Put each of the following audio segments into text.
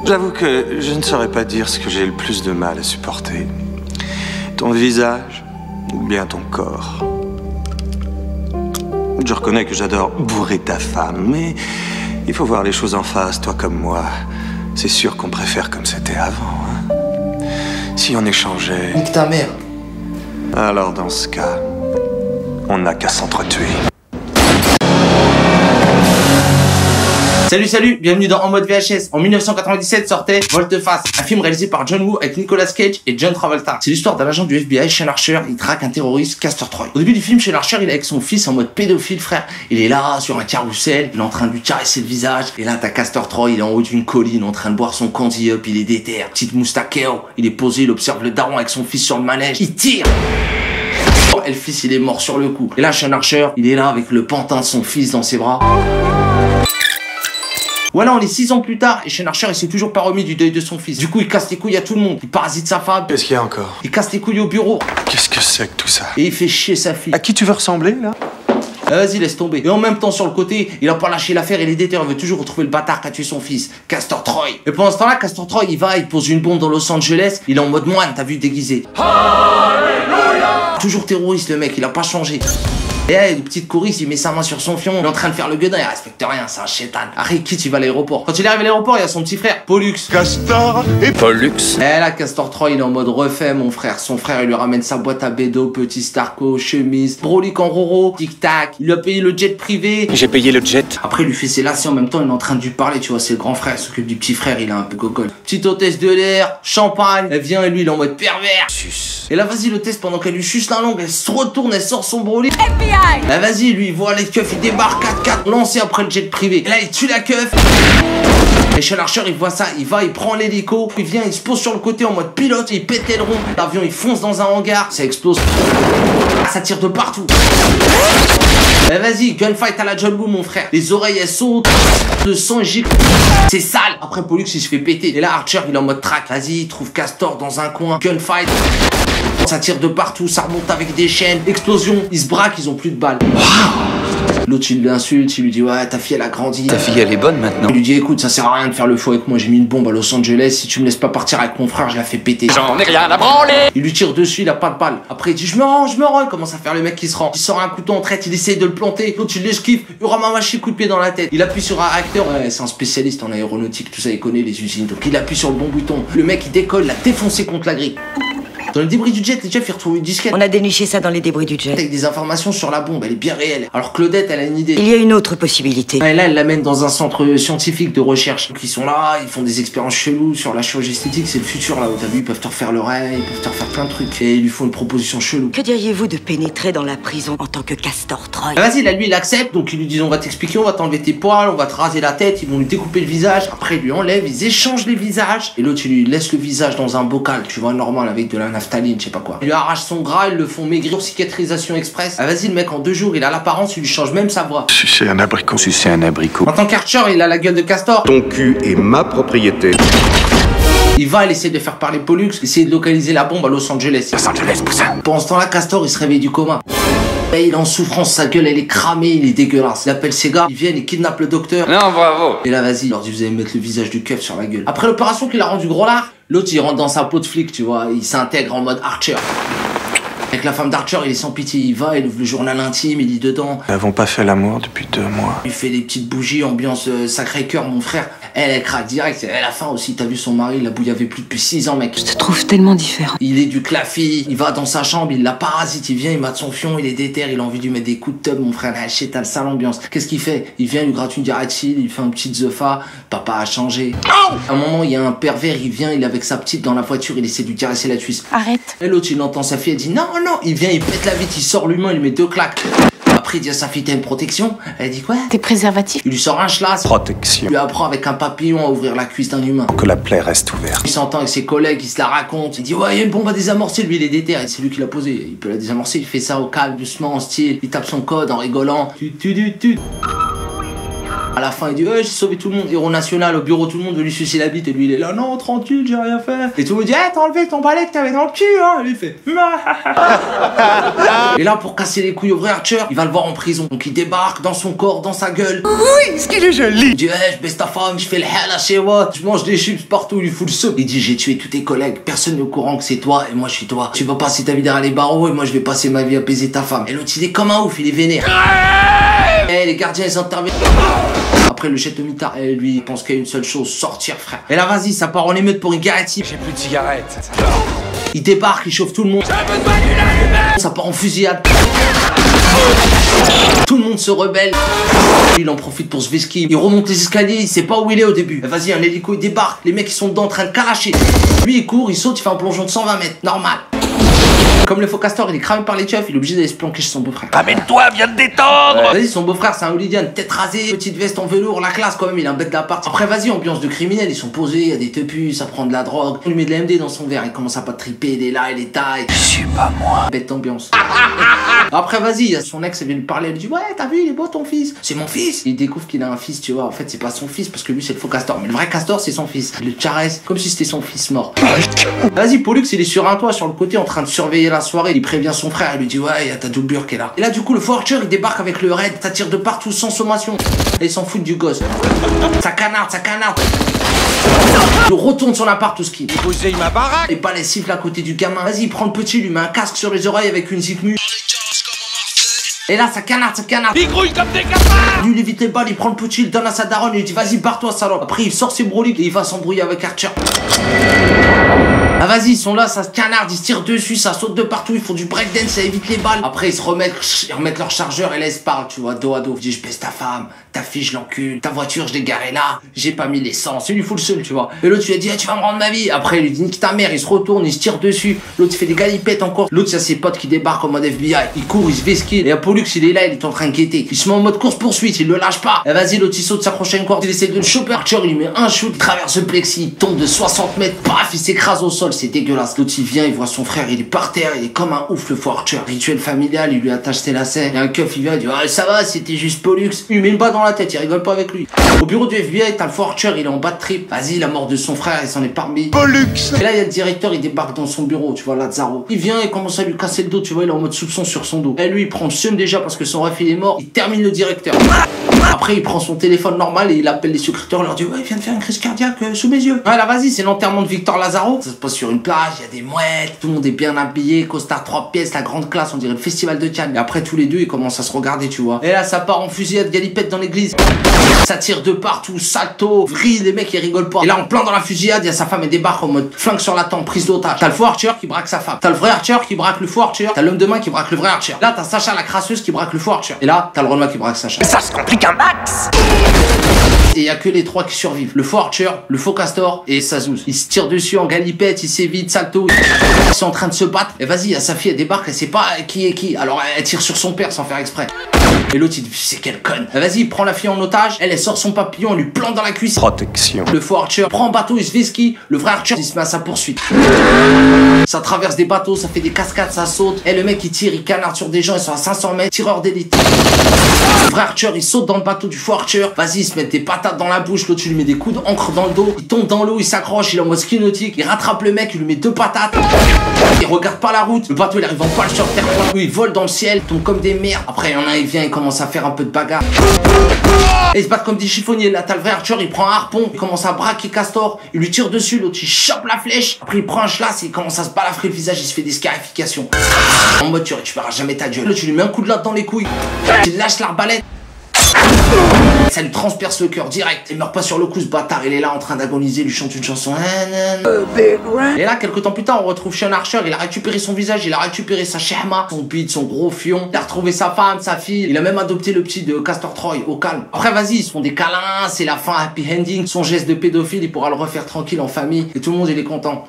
J'avoue que je ne saurais pas dire ce que j'ai le plus de mal à supporter. Ton visage ou bien ton corps. Je reconnais que j'adore bourrer ta femme, mais il faut voir les choses en face, toi comme moi. C'est sûr qu'on préfère comme c'était avant, hein. Si on échangeait... Nique ta mère. Alors dans ce cas, on n'a qu'à s'entretuer. Salut, bienvenue dans En mode VHS. En 1997 sortait Volte-Face, un film réalisé par John Woo avec Nicolas Cage et John Travolta. C'est l'histoire d'un agent du FBI, Sean Archer, il traque un terroriste, Castor Troy. Au début du film, Sean Archer, il est avec son fils en mode pédophile, frère. Il est là, sur un carrousel, il est en train de lui caresser le visage. Et là, t'as Castor Troy, il est en haut d'une colline, en train de boire son candy up, il est déter. Petite moustaqueo, il est posé, il observe le daron avec son fils sur le manège. Il tire! Et le fils, il est mort sur le coup. Et là, Sean Archer, il est là avec le pantin de son fils dans ses bras. Voilà, on est 6 ans plus tard et Sean Archer il s'est toujours pas remis du deuil de son fils. Du coup, il casse les couilles à tout le monde. Il parasite sa femme. Qu'est-ce qu'il y a encore? Il casse les couilles au bureau. Qu'est-ce que c'est que tout ça? Et il fait chier sa fille. À qui tu veux ressembler, là? Vas-y, laisse tomber. Et en même temps, sur le côté, il a pas lâché l'affaire, il est déter, il veut toujours retrouver le bâtard qui a tué son fils, Castor Troy. Et pendant ce temps-là, Castor Troy, il pose une bombe dans Los Angeles, il est en mode moine, t'as vu, déguisé. Alléluia. Toujours terroriste, le mec, il a pas changé. Et là, une petite chouriste, il met sa main sur son fion, il est en train de faire le gueudin, il respecte rien, c'est un chétan. Après, quitte, il va à l'aéroport. Quand il arrive à l'aéroport, il y a son petit frère, Pollux. Castor et Pollux. Et là, Castor Troy, il est en mode refait, mon frère. Son frère, il lui ramène sa boîte à bédo, petit Starco, chemise, brolic en roro, tic-tac. Il lui a payé le jet privé. J'ai payé le jet. Après, il lui fait ses lacets en même temps, il est en train de lui parler, tu vois, c'est le grand frère, il s'occupe du petit frère, il est un peu gogol. Petite hôtesse de l'air, champagne, elle vient et lui, il est en mode pervers. Suce. Et là, vas-y, le test, pendant qu'elle lui suce la langue, elle se retourne, elle sort son brolic. FBI. Là, vas-y, lui, il voit les keufs, il débarque 4-4, lancé après le jet privé. Et là, il tue la keuf. Et Sean Archer, il voit ça, il prend l'hélico, il vient, il se pose sur le côté en mode pilote, il pète le rond. L'avion, il fonce dans un hangar, ça explose. Ça tire de partout. Eh vas-y, gunfight à la John Woo, mon frère. Les oreilles, elles sautent, le sang gicle. C'est sale. Après, Pollux, il se fait péter. Et là, Archer, il est en mode track. Vas-y, il trouve Castor dans un coin. Gunfight. Ça tire de partout, ça remonte avec des chaînes. Explosion, ils se braquent, ils ont plus de balles. L'autre, il l'insulte, il lui dit ouais, ta fille elle a grandi. Ta fille elle est bonne maintenant. Il lui dit écoute, ça sert à rien de faire le fou avec moi, j'ai mis une bombe à Los Angeles, si tu me laisses pas partir avec mon frère, je la fais péter. J'en ai rien à branler. Il lui tire dessus, il a pas de balle. Après il dit je me rends, il commence à faire le mec qui se rend. Il sort un couteau en traite, il essaye de le planter. L'autre il l'esquive, Uramamashi coup de pied dans la tête. Il appuie sur un réacteur, ouais, c'est un spécialiste en aéronautique, tout ça, il connaît les usines. Donc il appuie sur le bon bouton. Le mec il décolle, l'a défoncé contre la grille. Dans le débris du jet, les chefs ils retrouvent une disquette. On a déniché ça dans les débris du jet. Avec des informations sur la bombe, elle est bien réelle. Alors Claudette, elle a une idée. Il y a une autre possibilité. Et là, elle l'amène dans un centre scientifique de recherche. Donc ils sont là, ils font des expériences cheloues sur la chirurgie esthétique, c'est le futur là où t'as vu, ils peuvent te refaire l'oreille, ils peuvent te refaire plein de trucs. Et ils lui font une proposition chelou. Que diriez-vous de pénétrer dans la prison en tant que Castor Troy? Vas-y, là lui il accepte, donc ils lui disent on va t'expliquer, on va t'enlever tes poils, on va te raser la tête, ils vont lui découper le visage, après ils lui enlèvent, ils échangent les visages. Et l'autre il lui laisse le visage dans un bocal, tu vois, normal, avec de la naphtaline, je sais pas quoi. Il lui arrache son gras, ils le font maigrir, cicatrisation express. Ah vas-y, le mec en 2 jours, il a l'apparence, il lui change même sa voix. Sucer un abricot. Sucer un abricot. En tant qu'Archer, il a la gueule de Castor. Ton cul est ma propriété. Il essaie de faire parler Pollux, essayer de localiser la bombe à Los Angeles. Los Angeles, poussin. Pendant ce temps-là, Castor, il se réveille du coma. Et il est en souffrance, sa gueule, elle est cramée, il est dégueulasse. Il appelle ses gars, ils viennent, ils kidnappent le docteur. Non, bravo. Et là, vas-y, il leur dit, vous allez mettre le visage du keuf sur la gueule. Après l'opération qu'il a rendu gros lard, l'autre, il rentre dans sa peau de flic, tu vois, il s'intègre en mode Archer. Avec la femme d'Archer, il est sans pitié, il ouvre le journal intime, il lit dedans. Nous n'avons pas fait l'amour depuis 2 mois. Il fait des petites bougies, ambiance Sacré-Cœur, mon frère. Elle craque direct, et à la fin aussi, t'as vu son mari, il la bouillavait plus depuis 6 ans, mec. Je te trouve tellement différent. Il est du clafi, il va dans sa chambre, il la parasite, il vient, il mate son fion, il est déter, il a envie de lui mettre des coups de tub, mon frère, la shit, t'as le sale ambiance. Qu'est-ce qu'il fait? Il vient, il lui gratte une directile, il fait un petit zefa, papa a changé. À un moment, il y a un pervers, il vient, il est avec sa petite dans la voiture, il essaie de lui caresser la cuisse. Arrête. Et l'autre, il entend sa fille, elle dit non, non, il vient, il pète la vitre, il sort l'humain, il lui met 2 claques. Après, il dit à sa fille, t'as une protection? Elle dit quoi? T'es préservatif. Il lui sort un schlass. Protection. Il lui apprend avec un papillon à ouvrir la cuisse d'un humain. Que la plaie reste ouverte. Il s'entend avec ses collègues, il se la raconte. Il dit ouais, il y a une bombe à désamorcer, lui il est déter, c'est lui qui l'a posé. Il peut la désamorcer, il fait ça au calme, doucement, en style. Il tape son code en rigolant. À la fin, il dit, j'ai sauvé tout le monde. Héros national, au bureau, tout le monde veut lui sucer la bite. Et lui, il est là, non, tranquille, j'ai rien fait. Et tout le monde dit, t'as enlevé ton balai que t'avais dans le cul, hein. Et lui, il fait, et là, pour casser les couilles au vrai Archer, il va le voir en prison. Donc il débarque dans son corps, dans sa gueule. Oui, ce qu'il est joli. Il dit, je baisse ta femme, je fais le hell à chez moi, je mange des chips partout, il lui fout le seum. Il dit, j'ai tué tous tes collègues, personne n'est au courant que c'est toi et moi je suis toi. Tu vas passer ta vie derrière les barreaux et moi je vais passer ma vie à baiser ta femme. Et l'autre il est comme un ouf, il est vénère. Les gardiens ils interviennent. Après le jette au mitard, et lui il pense qu'il y a une seule chose, sortir frère. Et là vas-y, ça part en émeute pour une Garretti. J'ai plus de cigarettes. Il débarque, il chauffe tout le monde. Ça part en fusillade. Tout le monde se rebelle. Il en profite pour se vesquiller. Il remonte les escaliers, il sait pas où il est au début. Vas-y, un hélico il débarque. Les mecs ils sont dedans en train de calacher. Lui il court, il saute, il fait un plongeon de 120 mètres. Normal. Comme le faux castor, il est cramé par les keufs, il est obligé d'aller se planquer chez son beau-frère. Amène-toi, viens te détendre. Vas-y, son beau-frère c'est un hooligan, tête rasée, petite veste en velours, la classe quand même, il a un bête d'appart. Après vas-y, ambiance de criminel, ils sont posés, il y a des teupus, ça prend de la drogue. On lui met de la MD dans son verre, il commence à pas triper, il est là, il est taille. Je suis pas moi. Bête d'ambiance. Après vas-y, il y a son ex, elle vient lui parler, elle lui dit ouais t'as vu il est beau ton fils. C'est mon fils. Il découvre qu'il a un fils, tu vois, en fait c'est pas son fils parce que lui c'est le faux castor, mais le vrai castor c'est son fils. Il le caresse comme si c'était son fils mort. Vas-y, Pollux il est sur un toit sur le côté en train de surveiller la soirée, il prévient son frère, il lui dit ouais y a ta doublure qui est là. Et là du coup le faux Archer il débarque avec le raid, ça tire de partout sans sommation. Et ils s'en foutent du gosse. Ça canarde, ça canarde. Il retourne son appart tout ce qui. Poser ma baraque. Et pas les siffles à côté du gamin. Vas-y, il prend le petit, il lui met un casque sur les oreilles avec une zipmu. Et là, ça canarde, ça canarde. Il grouille comme des cafards. Lui, il évite les balles, il prend le petit, il donne à sa daronne, il lui dit vas-y, barre-toi, salope. Après, il sort ses broliques et il va s'embrouiller avec Archer. Ah vas-y, ils sont là, ça se canarde, ils se tirent dessus, ça saute de partout, ils font du breakdance, ça évite les balles. Après, ils se remettent, ils remettent leur chargeur et là, ils se parlent, tu vois, dos à dos. Il dit je baisse ta femme, ta fille, je l'encule, ta voiture, je l'ai garée là, j'ai pas mis l'essence. Il lui fout le seul, tu vois. Et l'autre, lui a dit tu vas me rendre ma vie. Après, il lui dit nique ta mère, il se retourne, il se tire dessus. L'autre, il fait des galipettes encore. L'autre, c'est ses potes qui débarquent en mode FBI. Il court, il se vesquille. Et à Pollux, il est là, il est en train de guetter. Il se met en mode course-poursuite, il le lâche pas. Et vas-y, l'autre, il saute, s'accroche à une corde, il essaie de le choper. Archer, il lui met un shoot, il traverse le plexi, il tombe de 60 mètres, paf, il s'écrase au sol, c'est dégueulasse. L'autre, il vient, il voit son frère, il est par terre, il est comme un ouf, le faux Archer. Rituel familial, il lui attache ses lacets. Et un keuf, il vient, il dit ah, ça va, c'était juste Pollux. Il lui met une balle dans la tête, il rigole pas avec lui. Au bureau du FBI, t'as le faux Archer, il est en bas de trip. Vas-y, la mort de son frère, il s'en est parmi. Pollux. Et là, il y a le directeur, il débarque dans son bureau, tu vois, Lazaro. Il vient et commence à lui casser le dos, tu vois, il est en mode soupçon sur son dos. Et lui, il prend le seum déjà parce que son ref, il est mort. Il termine le directeur. Après, il prend son téléphone normal et il appelle les secrétaires, il leur dit ouais, il vient de faire une crise cardiaque sous mes yeux. Ouais, là, vas-y, c'est l'enterrement de Victor Lazaro. Ça se passe sur une plage, il y a des mouettes, tout le monde est bien habillé, costard 3 pièces, la grande classe, on dirait le festival de Cannes. Et après, tous les deux, ils commencent à se regarder, tu vois. Et là, ça part en fusillade, galipette dans l'église. Ça tire de partout, salto, vrille, les mecs, ils rigolent pas. Et là, en plein dans la fusillade, il y a sa femme, elle débarque en mode flingue sur la tempe, prise d'otage. T'as le faux Archer qui braque sa femme. T'as le vrai Archer qui braque le faux Archer. T'as l'homme de main qui braque le vrai Archer. Là, t'as Sacha la crasseuse qui braque le faux Archer. Et là, t'as le Renoir qui braque Sacha. Ça se complique un max. Et il y a que les trois qui survivent. Le faux Archer, le faux Castor et Sazouz. Ils se tirent dessus en galipette, ils s'évitent, salto. Ils sont en train de se battre. Et vas-y, il y a sa fille, elle débarque, elle sait pas qui est qui. Alors elle tire sur son père sans faire exprès. Et l'autre, il dit, c'est quelle conne. Vas-y, il prend la fille en otage. Elle sort son papillon, elle lui plante dans la cuisse. Protection. Le faux Archer prend un bateau, il se fait ski. Le vrai Archer, il se met à sa poursuite. Ça traverse des bateaux, ça fait des cascades, ça saute. Et le mec, il tire, il canarde sur des gens, ils sont à 500 mètres. Tireur d'élite. Le vrai Archer, il saute dans le bateau du faux Archer. Vas-y, il se met des patates dans la bouche. L'autre, tu lui met des coups d'encre dans le dos. Il tombe dans l'eau, il s'accroche, il est en mode ski nautique. Il rattrape le mec, il lui met 2 patates. Il regarde pas la route. Le bateau, il arrive en pâle sur terre. Il vole dans le ciel, tombe comme des merdes. Après, il y en a un, il vient, il commence à faire un peu de bagarre. Et ils se battent comme des chiffonniers. Là, t'as le vrai Archer, il prend un harpon, il commence à braquer Castor, il lui tire dessus, l'autre il chope la flèche. Après, il prend un chlasse et il commence à se balafrer le visage, il se fait des scarifications. En mode, tu récupéreras jamais ta gueule. Là, tu lui mets un coup de latte dans les couilles, il lâche l'arbalète. Ça lui transperce le cœur direct. Il meurt pas sur le coup, ce bâtard. Il est là en train d'agoniser, il lui chante une chanson. Et là, quelques temps plus tard, on retrouve Sean Archer. Il a récupéré son visage, il a récupéré sa shahma, son bide, son gros fion. Il a retrouvé sa femme, sa fille. Il a même adopté le petit de Castor Troy, au calme. Après, vas-y, ils se font des câlins, c'est la fin happy ending. Son geste de pédophile, il pourra le refaire tranquille en famille. Et tout le monde, il est content.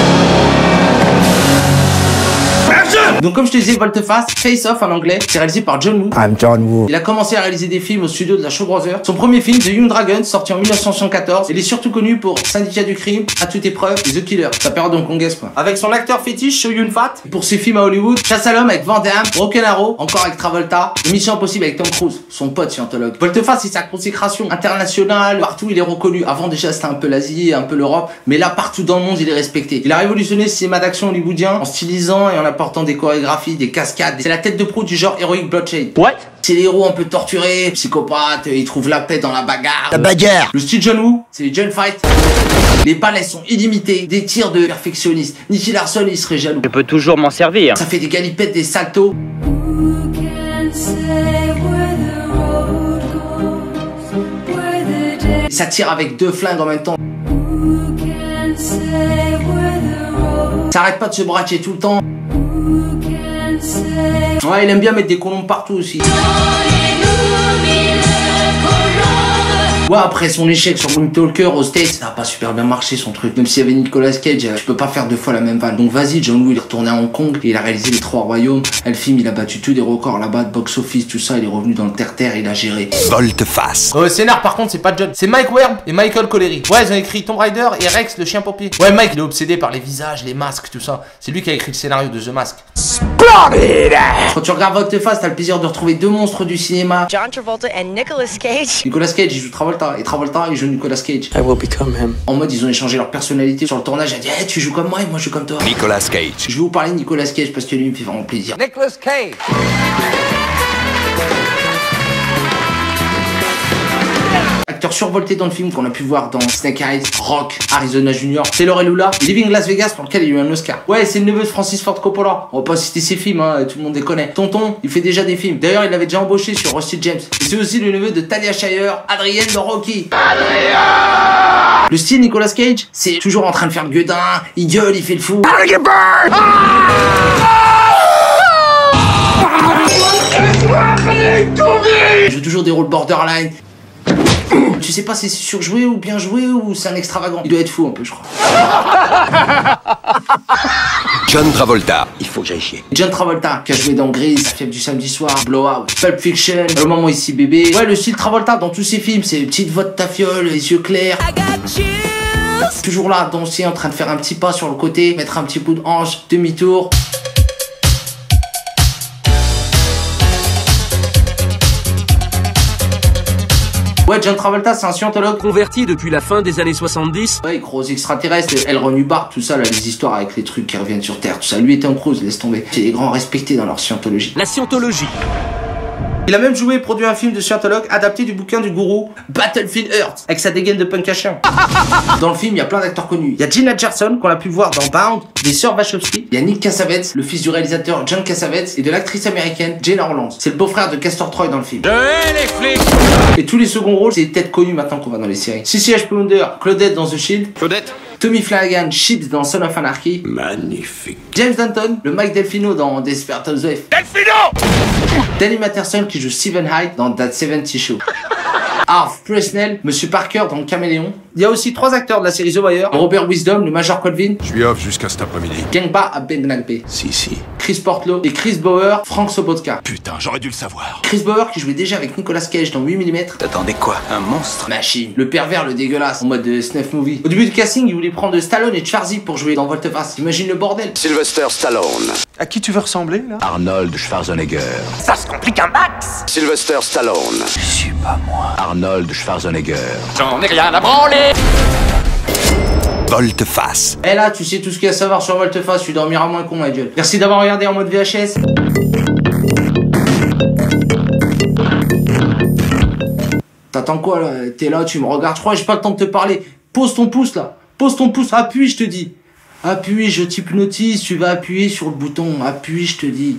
Donc comme je te disais, Volte-Face, Face Off en anglais, c'est réalisé par John Woo. I'm John Woo. Il a commencé à réaliser des films au studio de la Shaw Brothers. Son premier film, The Young Dragon, sorti en 1974. Il est surtout connu pour Syndicat du crime, À toute épreuve et The Killer, sa période hongkongaise quoi. Avec son acteur fétiche, Chow Yun-fat, pour ses films à Hollywood, Chasse à l'homme avec Van Damme, Broken Arrow, encore avec Travolta, et Mission Impossible avec Tom Cruise, son pote scientologue. Volte-Face, c'est sa consécration internationale, partout il est reconnu. Avant déjà c'était un peu l'Asie, un peu l'Europe, mais là partout dans le monde il est respecté. Il a révolutionné le cinéma d'action hollywoodien en stylisant et en apportant des chorégraphies, des cascades. C'est la tête de proue du genre Heroic Bloodshed. What? C'est les héros un peu torturés, psychopathes, ils trouvent la paix dans la bagarre. La bagarre. Le style John Woo, c'est les gunfights. Les balles sont illimitées, des tirs de perfectionnistes. Nicky Larson il serait jaloux. Je peux toujours m'en servir. Ça fait des galipettes, des saltos. Ça tire avec 2 flingues en même temps. Ça arrête pas de se braquer tout le temps. Ouais, il aime bien mettre des colombes partout aussi. Ouais, après son échec sur Wind Talker au States, ça a pas super bien marché son truc. Même s'il y avait Nicolas Cage, je peux pas faire 2 fois la même vanne. Donc vas-y, John Woo il est retourné à Hong Kong et il a réalisé les 3 royaumes. Le film il a battu tous les records là-bas de box-office, tout ça, il est revenu dans le terre-terre, il a géré. Volte-Face. Scénar par contre c'est pas John, c'est Mike Webb et Michael Collery. Ouais, ils ont écrit Tomb Raider et Rex le chien pompier. Ouais, Mike il est obsédé par les visages, les masques, tout ça. C'est lui qui a écrit le scénario de The Mask. Quand tu regardes Volte-Face, t'as le plaisir de retrouver 2 monstres du cinéma. John Travolta and Nicolas Cage. Nicolas Cage il joue Travolta et Travolta il joue Nicolas Cage. I will become him. En mode ils ont échangé leur personnalité sur le tournage. Elle a dit hey, tu joues comme moi et moi je joue comme toi. Nicolas Cage. Je vais vous parler de Nicolas Cage parce que lui il me fait vraiment plaisir. Nicolas Cage. Acteur survolté dans le film qu'on a pu voir dans Snake Eyes, Rock, Arizona Junior, Taylor et Lula, et Living Las Vegas pour lequel il a eu un Oscar. Ouais, c'est le neveu de Francis Ford Coppola. On va pas citer ses films, hein, tout le monde les connaît. Tonton, il fait déjà des films. D'ailleurs, il l'avait déjà embauché sur Rusty James. Et c'est aussi le neveu de Talia Shire, Adrienne dans Rocky. Le style Nicolas Cage, c'est toujours en train de faire le gueudin, il gueule, il fait le fou. Il joue toujours des rôles borderline. Tu sais pas si c'est surjoué ou bien joué ou c'est un extravagant. Il doit être fou un peu, je crois. John Travolta. Il faut que j'aille chier. John Travolta, qui a joué dans Grease, La Fièvre du samedi soir, Blowout, Pulp Fiction, Le Moment ici bébé. Ouais, le style Travolta dans tous ses films, c'est les petites voix de tafiole, les yeux clairs. Toujours là, danser, en train de faire un petit pas sur le côté, mettre un petit coup de hanche, demi-tour. Ouais, John Travolta, c'est un scientologue converti depuis la fin des années 70. Ouais, gros extraterrestre, L. Ron Hubbard, tout ça, là, les histoires avec les trucs qui reviennent sur Terre, tout ça. Lui et Tom Cruise, laisse tomber. C'est des grands respectés dans leur scientologie. La scientologie. Il a même joué et produit un film de scientologue adapté du bouquin du gourou Battlefield Earth, avec sa dégaine de punk à chien. Dans le film, il y a plein d'acteurs connus. Il y a Gina Gerson, qu'on a pu voir dans Bound, des sœurs Wachowski. Il y a Nick Cassavetes, le fils du réalisateur John Cassavetes, et de l'actrice américaine Jane Orlando. C'est le beau-frère de Castor Troy dans le film. Je hais les flics. Et tous les seconds rôles, c'est des têtes connues maintenant qu'on va dans les séries. C.C.H. Pounder, Claudette dans The Shield. Claudette. Tommy Flanagan, Chips dans Son of Anarchy. Magnifique. James Danton, le Mike Delfino dans Desperate Housewives. Delfino. Danny Masterson qui joue Stephen Hyde dans That 70 Show. Harv Presnell, Monsieur Parker dans Le Caméléon. Il y a aussi 3 acteurs de la série The Wire. Robert Wisdom, le Major Colvin. Je suis off jusqu'à cet après-midi. Gangba Abednagbe. Si. Chris Portlow et Chris Bauer, Frank Sobotka. Putain, j'aurais dû le savoir. Chris Bauer qui jouait déjà avec Nicolas Cage dans 8mm. T'attendais quoi? Un monstre? Machine. Le pervers, le dégueulasse, en mode snuff movie. Au début du casting, il voulait prendre Stallone et Schwarzy pour jouer dans Volte-Face. Imagine le bordel. Sylvester Stallone. À qui tu veux ressembler, là? Arnold Schwarzenegger. Ça se complique un max. Sylvester Stallone. Je suis pas moi. Arnold Schwarzenegger. J'en ai rien à branler. Volte-Face. Eh là, tu sais tout ce qu'il y a à savoir sur Volte-Face, tu dormiras moins con, ma gueule. Merci d'avoir regardé en mode VHS. T'attends quoi là? T'es là, tu me regardes, je crois que j'ai pas le temps de te parler. Pose ton pouce là. Pose ton pouce, appuie, je te dis. Appuie, je t'hypnotise, tu vas appuyer sur le bouton. Appuie, je te dis.